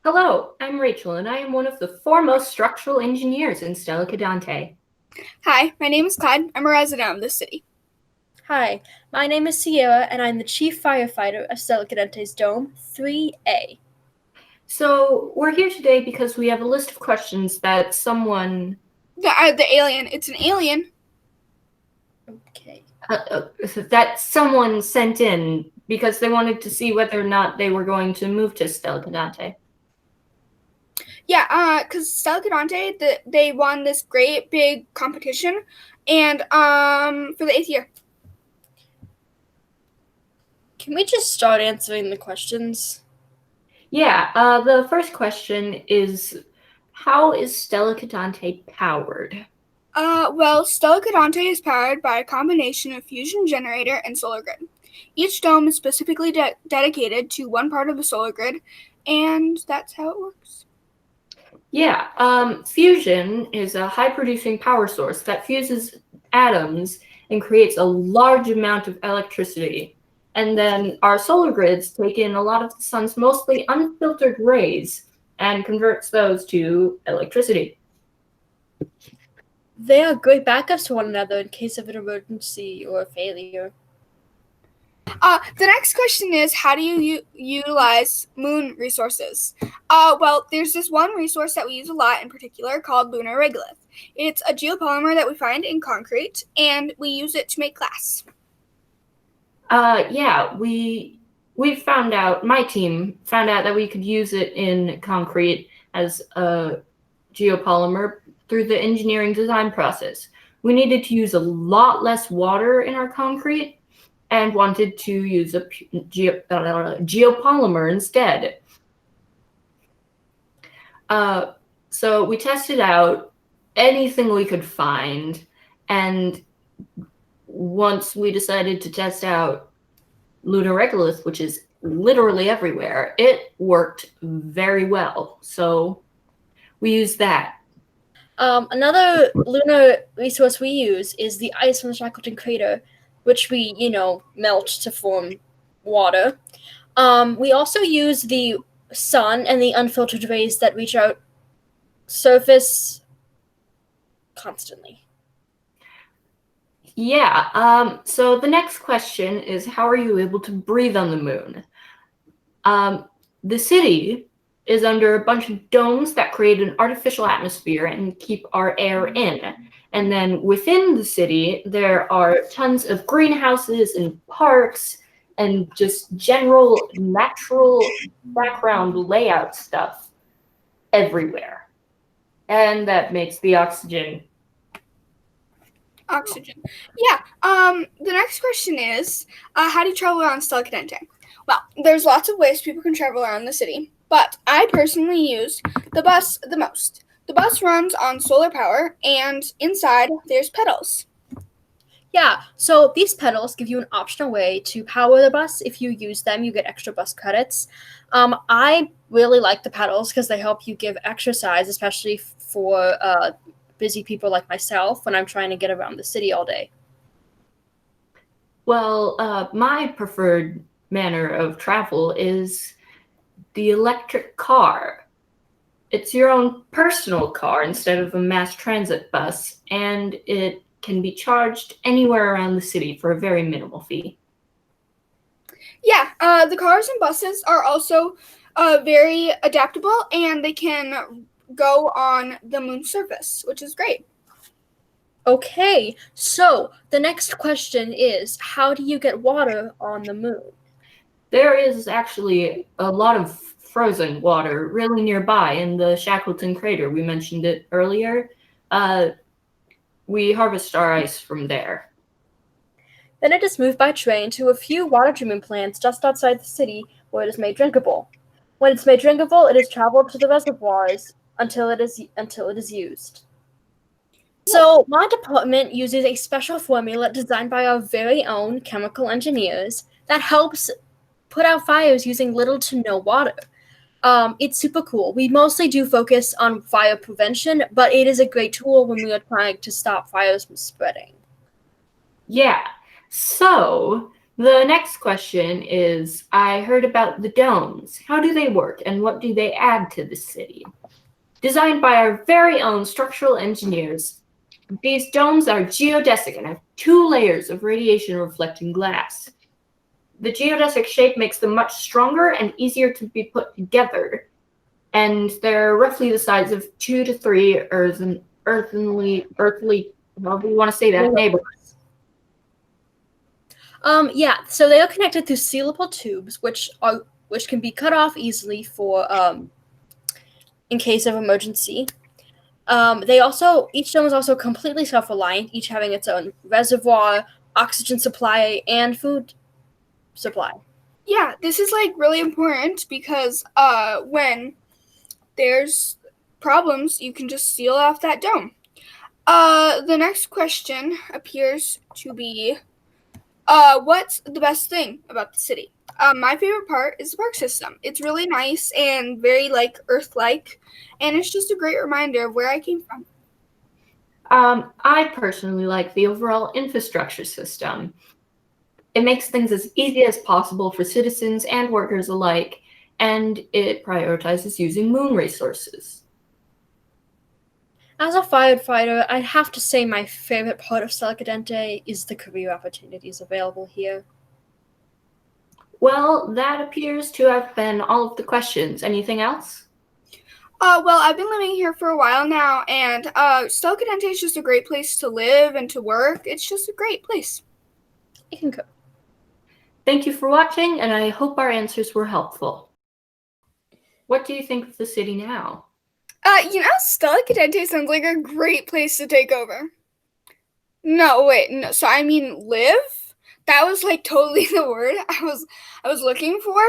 Hello, I'm Rachel, and I am one of the foremost structural engineers in Stella Cadente. Hi, my name is Clyde. I'm a resident of this city. Hi, my name is Sierra, and I'm the Chief Firefighter of Stella Cadente's Dome 3A. So, we're here today because we have a list of questions that someone... The alien. It's an alien. Okay. that someone sent in because they wanted to see whether or not they were going to move to Stella Cadente. Yeah, because Stella Cadente, they won this great big competition, and for the 8th year. Can we just start answering the questions? Yeah, the first question is, how is Stella Cadente powered? Well, Stella Cadente is powered by a combination of fusion generator and solar grid. Each dome is specifically dedicated to one part of the solar grid, and that's how it works. Yeah, fusion is a high-producing power source that fuses atoms and creates a large amount of electricity. And then our solar grids take in a lot of the sun's mostly unfiltered rays and converts those to electricity. They are great backups to one another in case of an emergency or a failure. The next question is, how do you utilize moon resources? Well, there's this one resource that we use a lot in particular called lunar regolith. It's a geopolymer that we find in concrete, and we use it to make glass. Yeah, my team found out that we could use it in concrete as a geopolymer through the engineering design process. We needed to use a lot less water in our concrete and wanted to use a geopolymer instead. So we tested out anything we could find, and once we decided to test out lunar regolith, which is literally everywhere, it worked very well. So we used that. Another lunar resource we use is the ice from the Shackleton crater, which we, melt to form water. We also use the sun and the unfiltered rays that reach our surface constantly. Yeah, so the next question is, how are you able to breathe on the moon? The city is under a bunch of domes that create an artificial atmosphere and keep our air in. And then within the city, there are tons of greenhouses and parks and just general natural background layout stuff everywhere. And that makes the oxygen. Yeah. The next question is, how do you travel around Stella Cadente? Well, there's lots of ways people can travel around the city, but I personally use the bus the most. The bus runs on solar power, and inside there's pedals. Yeah, so these pedals give you an optional way to power the bus. If you use them, you get extra bus credits. I really like the pedals because they help you give exercise, especially for busy people like myself when I'm trying to get around the city all day. Well, my preferred manner of travel is the electric car. It's your own personal car instead of a mass transit bus, and it can be charged anywhere around the city for a very minimal fee. Yeah, the cars and buses are also very adaptable, and they can go on the moon's surface, which is great. Okay, so the next question is, how do you get water on the moon? There is actually a lot of frozen water really nearby in the Shackleton crater. We mentioned it earlier. We harvest our ice from there. Then it is moved by train to a few water treatment plants just outside the city where it is made drinkable. When it's made drinkable, it is traveled to the reservoirs until it is used. So my department uses a special formula designed by our very own chemical engineers that helps put out fires using little to no water. It's super cool. We mostly do focus on fire prevention, but it is a great tool when we are trying to stop fires from spreading. Yeah, so The next question is, I heard about the domes. How do they work and what do they add to the city? Designed by our very own structural engineers, these domes are geodesic and have 2 layers of radiation reflecting glass. The geodesic shape makes them much stronger and easier to be put together, and they're roughly the size of 2 to 3 earthly, however you want to say that, neighborhoods. Yeah, so they are connected through sealable tubes, which can be cut off easily for in case of emergency. Each dome is also completely self-reliant, each having its own reservoir, oxygen supply, and food supply. Yeah, this is like really important because when there's problems, you can just seal off that dome. The next question appears to be, what's the best thing about the city? My favorite part is the park system. It's really nice and very like Earth-like, and it's just a great reminder of where I came from. I personally like the overall infrastructure system. It makes things as easy as possible for citizens and workers alike, and it prioritizes using moon resources. As a firefighter, I'd have to say my favorite part of Stella Cadente is the career opportunities available here. Well, that appears to have been all of the questions. Anything else? Well, I've been living here for a while now, and Stella Cadente is just a great place to live and to work. It's just a great place. I concur. Thank you for watching, and I hope our answers were helpful. What do you think of the city now? Stella Cadente sounds like a great place to take over. No, wait, no. So I mean, live. That was like totally the word I was looking for.